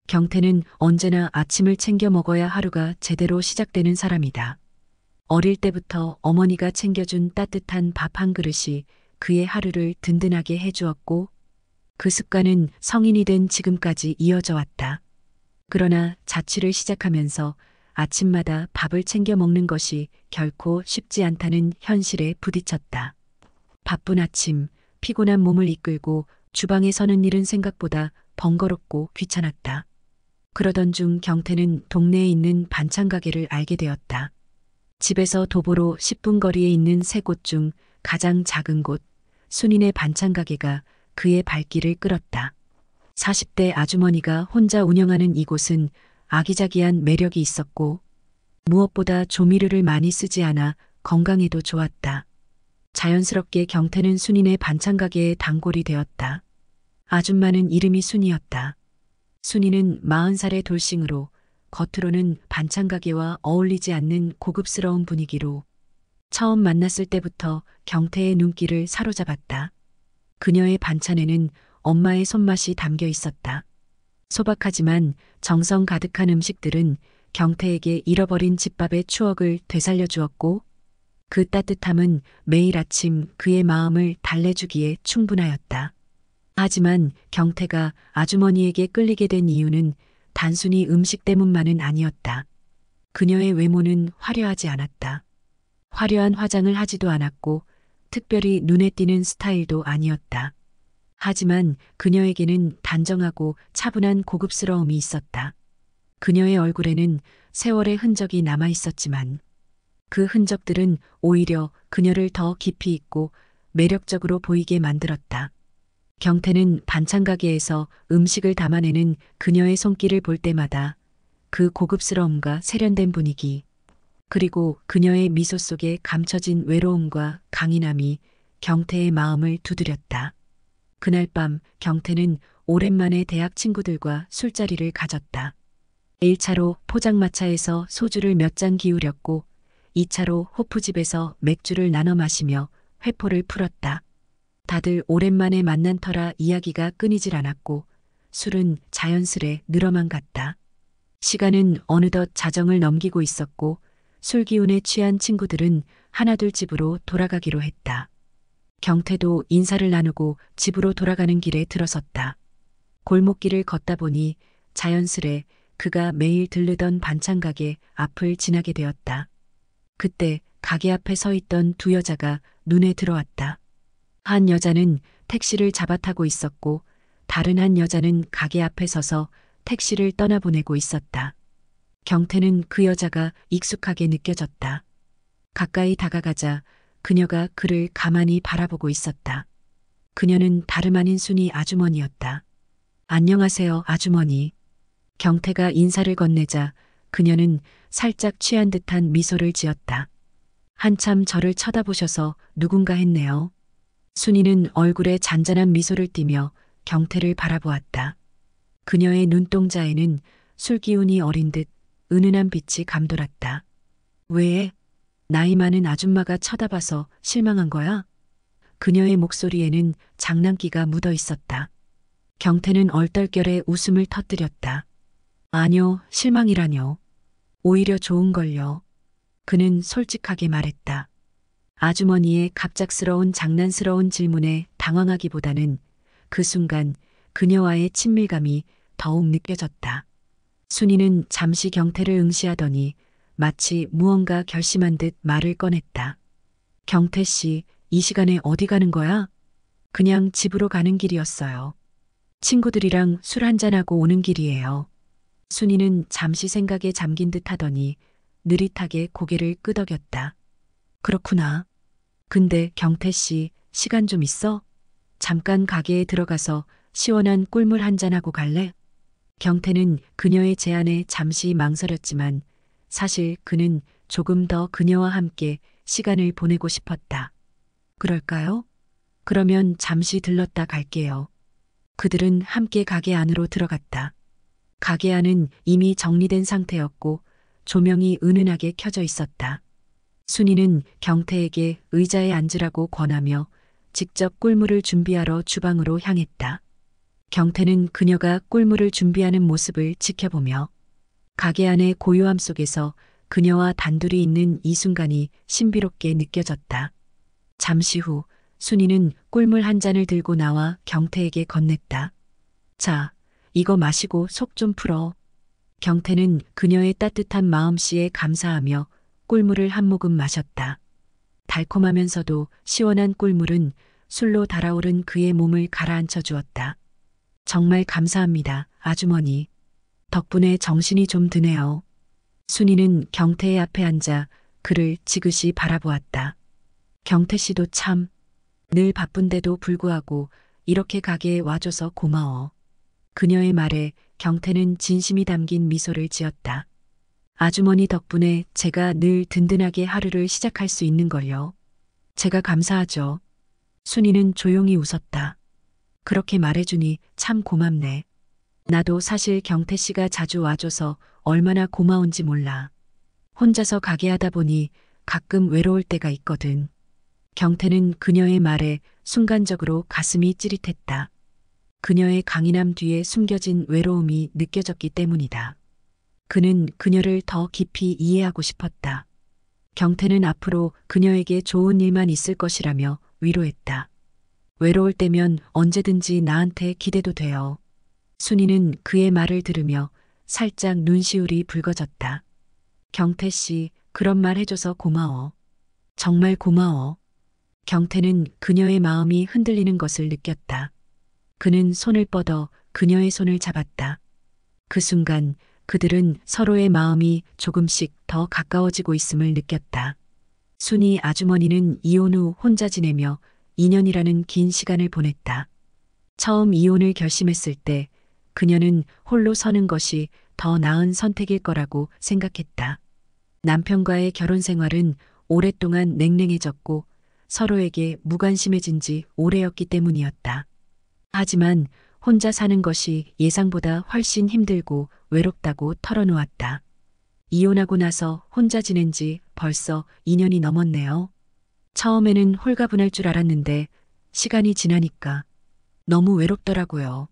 경태는 언제나 아침을 챙겨 먹어야 하루가 제대로 시작되는 사람이다. 어릴 때부터 어머니가 챙겨준 따뜻한 밥 한 그릇이 그의 하루를 든든하게 해주었고 그 습관은 성인이 된 지금까지 이어져 왔다. 그러나 자취를 시작하면서 아침마다 밥을 챙겨 먹는 것이 결코 쉽지 않다는 현실에 부딪혔다. 바쁜 아침, 피곤한 몸을 이끌고 주방에 서는 일은 생각보다 번거롭고 귀찮았다. 그러던 중 경태는 동네에 있는 반찬 가게를 알게 되었다. 집에서 도보로 10분 거리에 있는 세 곳 중 가장 작은 곳, 순인의 반찬 가게가 그의 발길을 끌었다. 40대 아주머니가 혼자 운영하는 이곳은 아기자기한 매력이 있었고 무엇보다 조미료를 많이 쓰지 않아 건강에도 좋았다. 자연스럽게 경태는 순인의 반찬 가게의 단골이 되었다. 아줌마는 이름이 순이었다. 순이는 40살의 돌싱으로 겉으로는 반찬 가게와 어울리지 않는 고급스러운 분위기로 처음 만났을 때부터 경태의 눈길을 사로잡았다. 그녀의 반찬에는 엄마의 손맛이 담겨 있었다. 소박하지만 정성 가득한 음식들은 경태에게 잃어버린 집밥의 추억을 되살려 주었고 그 따뜻함은 매일 아침 그의 마음을 달래주기에 충분하였다. 하지만 경태가 아주머니에게 끌리게 된 이유는 단순히 음식 때문만은 아니었다. 그녀의 외모는 화려하지 않았다. 화려한 화장을 하지도 않았고 특별히 눈에 띄는 스타일도 아니었다. 하지만 그녀에게는 단정하고 차분한 고급스러움이 있었다. 그녀의 얼굴에는 세월의 흔적이 남아 있었지만 그 흔적들은 오히려 그녀를 더 깊이 있고 매력적으로 보이게 만들었다. 경태는 반찬 가게에서 음식을 담아내는 그녀의 손길을 볼 때마다 그 고급스러움과 세련된 분위기, 그리고 그녀의 미소 속에 감춰진 외로움과 강인함이 경태의 마음을 두드렸다. 그날 밤 경태는 오랜만에 대학 친구들과 술자리를 가졌다. 1차로 포장마차에서 소주를 몇 잔 기울였고 2차로 호프집에서 맥주를 나눠 마시며 회포를 풀었다. 다들 오랜만에 만난 터라 이야기가 끊이질 않았고 술은 자연스레 늘어만 갔다. 시간은 어느덧 자정을 넘기고 있었고 술 기운에 취한 친구들은 하나둘 집으로 돌아가기로 했다. 경태도 인사를 나누고 집으로 돌아가는 길에 들어섰다. 골목길을 걷다 보니 자연스레 그가 매일 들르던 반찬 가게 앞을 지나게 되었다. 그때 가게 앞에 서 있던 두 여자가 눈에 들어왔다. 한 여자는 택시를 잡아타고 있었고 다른 한 여자는 가게 앞에 서서 택시를 떠나보내고 있었다. 경태는 그 여자가 익숙하게 느껴졌다. 가까이 다가가자 그녀가 그를 가만히 바라보고 있었다. 그녀는 다름 아닌 순이 아주머니였다. 안녕하세요, 아주머니. 경태가 인사를 건네자 그녀는 살짝 취한 듯한 미소를 지었다. 한참 저를 쳐다보셔서 누군가 했네요. 순이는 얼굴에 잔잔한 미소를 띠며 경태를 바라보았다. 그녀의 눈동자에는 술기운이 어린 듯 은은한 빛이 감돌았다. 왜? 나이 많은 아줌마가 쳐다봐서 실망한 거야? 그녀의 목소리에는 장난기가 묻어 있었다. 경태는 얼떨결에 웃음을 터뜨렸다. 아니요, 실망이라뇨. 오히려 좋은걸요. 그는 솔직하게 말했다. 아주머니의 갑작스러운 장난스러운 질문에 당황하기보다는 그 순간 그녀와의 친밀감이 더욱 느껴졌다. 순이는 잠시 경태를 응시하더니 마치 무언가 결심한 듯 말을 꺼냈다. 경태 씨, 이 시간에 어디 가는 거야? 그냥 집으로 가는 길이었어요. 친구들이랑 술 한잔하고 오는 길이에요. 순이는 잠시 생각에 잠긴 듯 하더니 느릿하게 고개를 끄덕였다. 그렇구나. 근데 경태 씨, 시간 좀 있어? 잠깐 가게에 들어가서 시원한 꿀물 한잔하고 갈래? 경태는 그녀의 제안에 잠시 망설였지만 사실 그는 조금 더 그녀와 함께 시간을 보내고 싶었다. 그럴까요? 그러면 잠시 들렀다 갈게요. 그들은 함께 가게 안으로 들어갔다. 가게 안은 이미 정리된 상태였고 조명이 은은하게 켜져 있었다. 순이는 경태에게 의자에 앉으라고 권하며 직접 꿀물을 준비하러 주방으로 향했다. 경태는 그녀가 꿀물을 준비하는 모습을 지켜보며 가게 안의 고요함 속에서 그녀와 단둘이 있는 이 순간이 신비롭게 느껴졌다. 잠시 후 순이는 꿀물 한 잔을 들고 나와 경태에게 건넸다. 자, 이거 마시고 속 좀 풀어. 경태는 그녀의 따뜻한 마음씨에 감사하며 꿀물을 한 모금 마셨다. 달콤하면서도 시원한 꿀물은 술로 달아오른 그의 몸을 가라앉혀 주었다. 정말 감사합니다, 아주머니. 덕분에 정신이 좀 드네요. 순이는 경태의 앞에 앉아 그를 지그시 바라보았다. 경태 씨도 참, 늘 바쁜데도 불구하고 이렇게 가게에 와줘서 고마워. 그녀의 말에 경태는 진심이 담긴 미소를 지었다. 아주머니 덕분에 제가 늘 든든하게 하루를 시작할 수 있는 걸요. 제가 감사하죠. 순이는 조용히 웃었다. 그렇게 말해주니 참 고맙네. 나도 사실 경태 씨가 자주 와줘서 얼마나 고마운지 몰라. 혼자서 가게 하다 보니 가끔 외로울 때가 있거든. 경태는 그녀의 말에 순간적으로 가슴이 찌릿했다. 그녀의 강인함 뒤에 숨겨진 외로움이 느껴졌기 때문이다. 그는 그녀를 더 깊이 이해하고 싶었다. 경태는 앞으로 그녀에게 좋은 일만 있을 것이라며 위로했다. 외로울 때면 언제든지 나한테 기대도 돼요. 순이는 그의 말을 들으며 살짝 눈시울이 붉어졌다. 경태 씨, 그런 말 해줘서 고마워. 정말 고마워. 경태는 그녀의 마음이 흔들리는 것을 느꼈다. 그는 손을 뻗어 그녀의 손을 잡았다. 그 순간 그들은 서로의 마음이 조금씩 더 가까워지고 있음을 느꼈다. 순이 아주머니는 이혼 후 혼자 지내며 2년이라는 긴 시간을 보냈다. 처음 이혼을 결심했을 때 그녀는 홀로 서는 것이 더 나은 선택일 거라고 생각했다. 남편과의 결혼 생활은 오랫동안 냉랭해졌고 서로에게 무관심해진 지 오래였기 때문이었다. 하지만 혼자 사는 것이 예상보다 훨씬 힘들고 외롭다고 털어놓았다. 이혼하고 나서 혼자 지낸 지 벌써 2년이 넘었네요. 처음에는 홀가분할 줄 알았는데 시간이 지나니까 너무 외롭더라고요.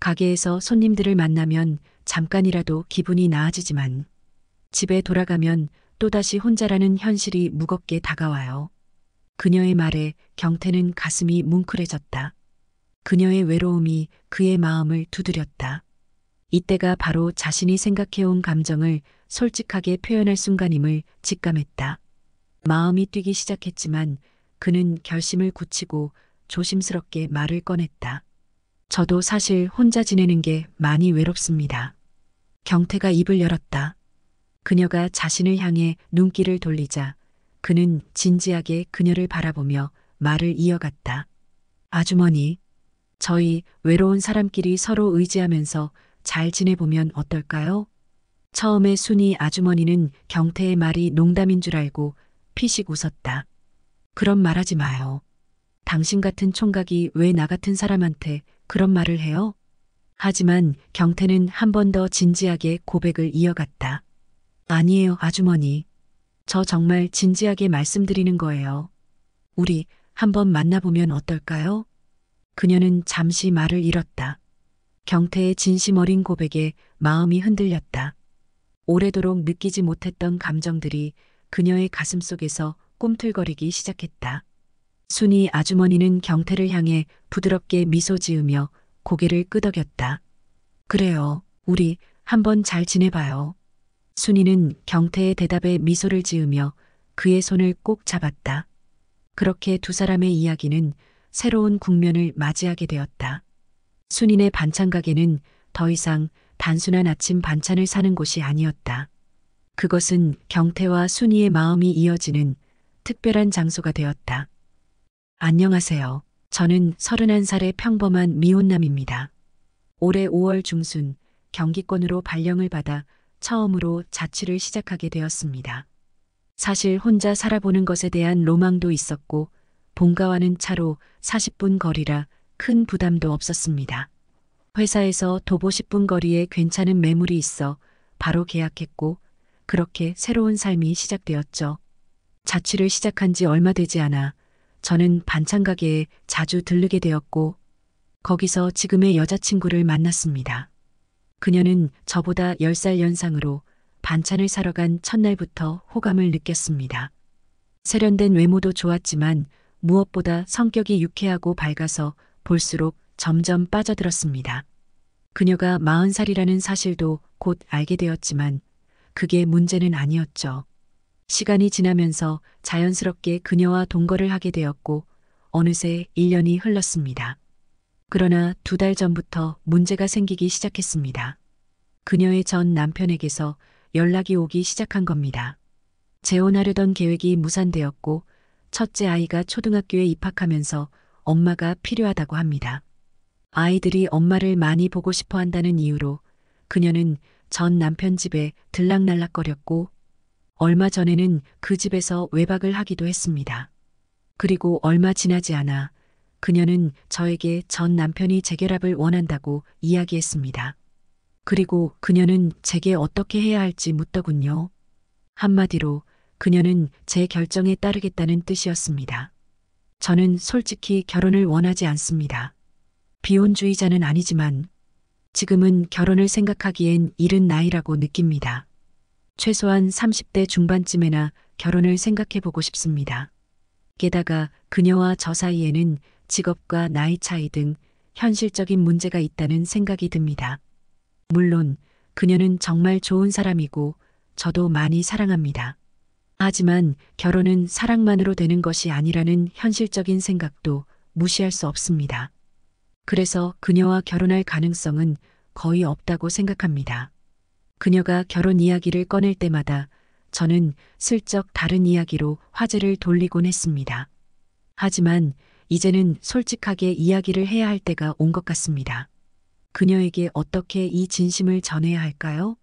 가게에서 손님들을 만나면 잠깐이라도 기분이 나아지지만 집에 돌아가면 또다시 혼자라는 현실이 무겁게 다가와요. 그녀의 말에 경태는 가슴이 뭉클해졌다. 그녀의 외로움이 그의 마음을 두드렸다. 이때가 바로 자신이 생각해온 감정을 솔직하게 표현할 순간임을 직감했다. 마음이 뛰기 시작했지만 그는 결심을 굳히고 조심스럽게 말을 꺼냈다. 저도 사실 혼자 지내는 게 많이 외롭습니다. 경태가 입을 열었다. 그녀가 자신을 향해 눈길을 돌리자 그는 진지하게 그녀를 바라보며 말을 이어갔다. 아주머니, 저희 외로운 사람끼리 서로 의지하면서 잘 지내보면 어떨까요? 처음에 순이 아주머니는 경태의 말이 농담인 줄 알고 피식 웃었다. 그런 말하지 마요. 당신 같은 총각이 왜 나 같은 사람한테 그런 말을 해요? 하지만 경태는 한 번 더 진지하게 고백을 이어갔다. 아니에요, 아주머니. 저 정말 진지하게 말씀드리는 거예요. 우리 한번 만나보면 어떨까요? 그녀는 잠시 말을 잃었다. 경태의 진심 어린 고백에 마음이 흔들렸다. 오래도록 느끼지 못했던 감정들이 그녀의 가슴 속에서 꿈틀거리기 시작했다. 순이 아주머니는 경태를 향해 부드럽게 미소 지으며 고개를 끄덕였다. 그래요, 우리 한번 잘 지내봐요. 순이는 경태의 대답에 미소를 지으며 그의 손을 꼭 잡았다. 그렇게 두 사람의 이야기는 새로운 국면을 맞이하게 되었다. 순인의 반찬 가게는 더 이상 단순한 아침 반찬을 사는 곳이 아니었다. 그것은 경태와 순이의 마음이 이어지는 특별한 장소가 되었다. 안녕하세요. 저는 31살의 평범한 미혼남입니다. 올해 5월 중순 경기권으로 발령을 받아 처음으로 자취를 시작하게 되었습니다. 사실 혼자 살아보는 것에 대한 로망도 있었고 본가와는 차로 40분 거리라 큰 부담도 없었습니다. 회사에서 도보 10분 거리에 괜찮은 매물이 있어 바로 계약했고 그렇게 새로운 삶이 시작되었죠. 자취를 시작한 지 얼마 되지 않아 저는 반찬 가게에 자주 들르게 되었고 거기서 지금의 여자친구를 만났습니다. 그녀는 저보다 10살 연상으로 반찬을 사러 간 첫날부터 호감을 느꼈습니다. 세련된 외모도 좋았지만 무엇보다 성격이 유쾌하고 밝아서 볼수록 점점 빠져들었습니다. 그녀가 40살이라는 사실도 곧 알게 되었지만 그게 문제는 아니었죠. 시간이 지나면서 자연스럽게 그녀와 동거를 하게 되었고 어느새 1년이 흘렀습니다. 그러나 2달 전부터 문제가 생기기 시작했습니다. 그녀의 전 남편에게서 연락이 오기 시작한 겁니다. 재혼하려던 계획이 무산되었고 첫째 아이가 초등학교에 입학하면서 엄마가 필요하다고 합니다. 아이들이 엄마를 많이 보고 싶어 한다는 이유로 그녀는 전 남편 집에 들락날락거렸고 얼마 전에는 그 집에서 외박을 하기도 했습니다. 그리고 얼마 지나지 않아 그녀는 저에게 전 남편이 재결합을 원한다고 이야기했습니다. 그리고 그녀는 제게 어떻게 해야 할지 묻더군요. 한마디로 그녀는 제 결정에 따르겠다는 뜻이었습니다. 저는 솔직히 결혼을 원하지 않습니다. 비혼주의자는 아니지만 지금은 결혼을 생각하기엔 이른 나이라고 느낍니다. 최소한 30대 중반쯤에나 결혼을 생각해보고 싶습니다. 게다가 그녀와 저 사이에는 직업과 나이 차이 등 현실적인 문제가 있다는 생각이 듭니다. 물론 그녀는 정말 좋은 사람이고 저도 많이 사랑합니다. 하지만 결혼은 사랑만으로 되는 것이 아니라는 현실적인 생각도 무시할 수 없습니다. 그래서 그녀와 결혼할 가능성은 거의 없다고 생각합니다. 그녀가 결혼 이야기를 꺼낼 때마다 저는 슬쩍 다른 이야기로 화제를 돌리곤 했습니다. 하지만 이제는 솔직하게 이야기를 해야 할 때가 온 것 같습니다. 그녀에게 어떻게 이 진심을 전해야 할까요?